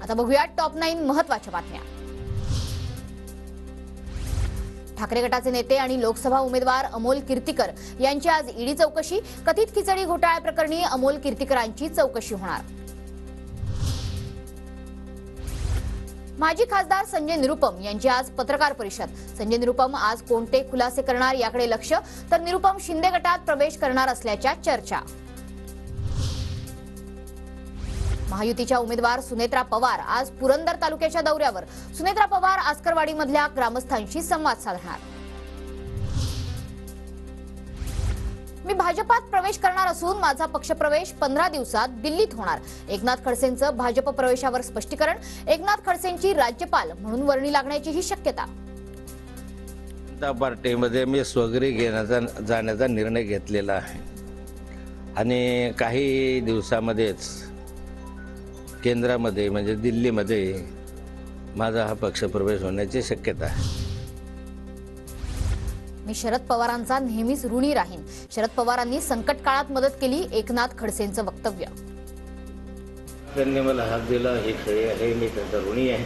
आता बघूया टॉप 9 महत्त्वाच्या बातम्या। ठाकरे गटाचे नेते आणि लोकसभा उमेदवार अमोल कीर्तीकर यांची आज ईडी चौकशी। कथित खिचडी घोटाळ्याप्रकरणी अमोल कीर्तीकरांची चौकशी होणार। माजी खासदार संजय निरुपम यांची आज पत्रकार परिषद। संजय निरुपम आज कोणते खुलासे करणार याकडे लक्ष, तर निरुपम शिंदे गटात प्रवेश करणार असल्याच्या चर्चा। महायुतीच्या उमेदवार सुनेत्रा पवार आज पुरंदर तालुक्याच्या दौऱ्यावर। सुनेत्रा पवार आस्करवाडीमधल्या ग्रामस्थांशी संवाद साधणार। मी भाजपात प्रवेश करणार असून माझा पक्षप्रवेश 15 दिवसात दिल्लीत होणार। एकनाथ खडसेंचं भाजप प्रवेशावर स्पष्टीकरण। एकनाथ खडसेंची राज्यपाल म्हणून वर्णी लागण्याची ही शक्यता। जनता पार्टीमध्ये मी स्वगृही जाण्याचा निर्णय घेतलेला आहे आणि काही दिवसामध्येच केंद्रामध्ये म्हणजे दिल्लीमध्ये माझा हा पक्षप्रवेश होण्याची शक्यता आहे। मी शरद पवारांचा नेहमीच ऋणी राहीन। शरद पवारांनी संकट काळात मदत केली, एकनाथ खडसेंचं वक्तव्य। त्यांनी मला हात दिला हे खरे आहे, मी त्यांचा ऋणी आहे।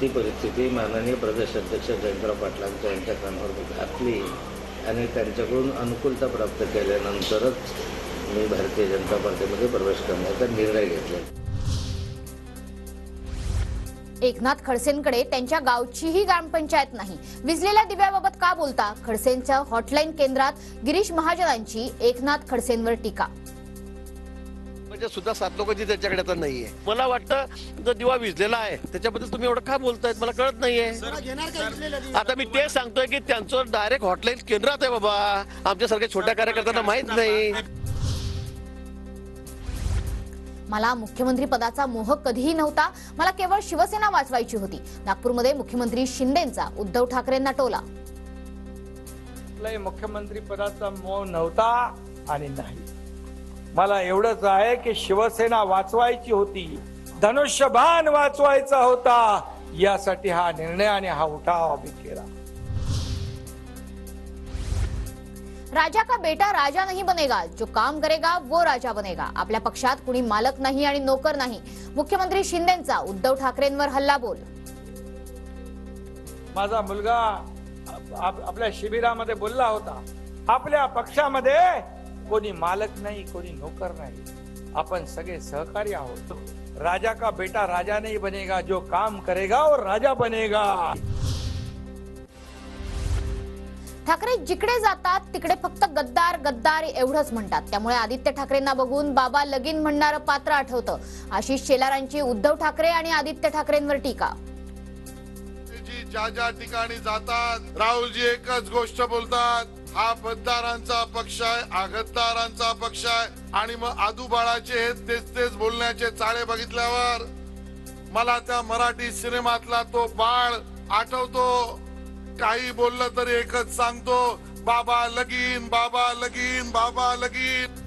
ती परिस्थिती माननीय प्रदेशाध्यक्ष जयंतराव पाटलांच्या यांच्या कानावर मी घातली आणि त्यांच्याकडून अनुकूलता प्राप्त केल्यानंतरच मी भारतीय जनता पार्टीमध्ये प्रवेश करण्याचा निर्णय घेतला। एकनाथ खडसेंकडे त्यांच्या गावचीही ग्रामपंचायत नाही। विजलेल्या दिव्याबाबत का बोलता? खडसेंच्या हॉटलाईन केंद्रात गिरीश महाजनांची एकनाथ खडसेंवर टीका। म्हणजे सुद्धा 7 लोकांची त्याच्याकडे आता नाहीये। मला वाटतं जो दिवा विजलेला आहे त्याच्याबद्दल तुम्ही एवढं का बोलतायत मला कळत नाहीये। आता मी ते सांगतोय की त्यांचं डायरेक्ट हॉटलाईन केंद्रात आहे बाबा, आमच्यासारख्या छोट्या कार्यकर्त्यांना माहित नाही। मला मुख्यमंत्री पदाचा मोह कधीही नव्हता, मला केवळ शिवसेना वाचवायची होती। नागपूरमध्ये मुख्यमंत्री शिंदेंचा उद्धव ठाकरेंना टोला। मुख्यमंत्री पदाचा मोह नव्हता आणि नाही, मला एवढंच आहे की शिवसेना वाचवायची होती, धनुष्यबाण वाचवायचा होता, यासाठी हा निर्णय आणि हा उठाव आम्ही केला। राजा का बेटा राजा नहीं बनेगा, जो काम करेगा वो राजा बनेगा। आपल्या पक्षात कुणी मालक नाही आणि नोकर नाही। मुख्यमंत्री शिंदेंचा उद्धव ठाकरेंवर हल्लाबोल। माझा मुलगा आपल्या शिबिरामध्ये बोलला होता, आपल्या पक्षामध्ये कोणी मालक नाही, कोणी नोकर नाही, आपण सगळे सहकारी आहोत। राजा का बेटा राजा नहीं बनेगा, जो काम करेगा वो राजा बनेगा। ठाकरे जिकडे जातात तिकडे फक्त गद्दार गद्दार एवढंच म्हणतात। त्यामुळे आदित्य ठाकरेंना बघून बाबा लगीन म्हणणारं पात्र आठवतं। आशिष शेलारांची उद्धव ठाकरे आणि आदित्य ठाकरेंवर टीका। ज्या ज्या ठिकाणी जातात राहुलजी एकच गोष्ट बोलतात, हा गद्दारांचा पक्ष आहे, हा गद्दारांचा पक्ष आहे। आणि मग आदू बाळाचे तेच बोलण्याचे चाळे बघितल्यावर मला त्या मराठी सिनेमातला तो बाळ आठवतो। काही बोललं तरी एकच सांगतो, बाबा लगीन, बाबा लगीन, बाबा लगीन।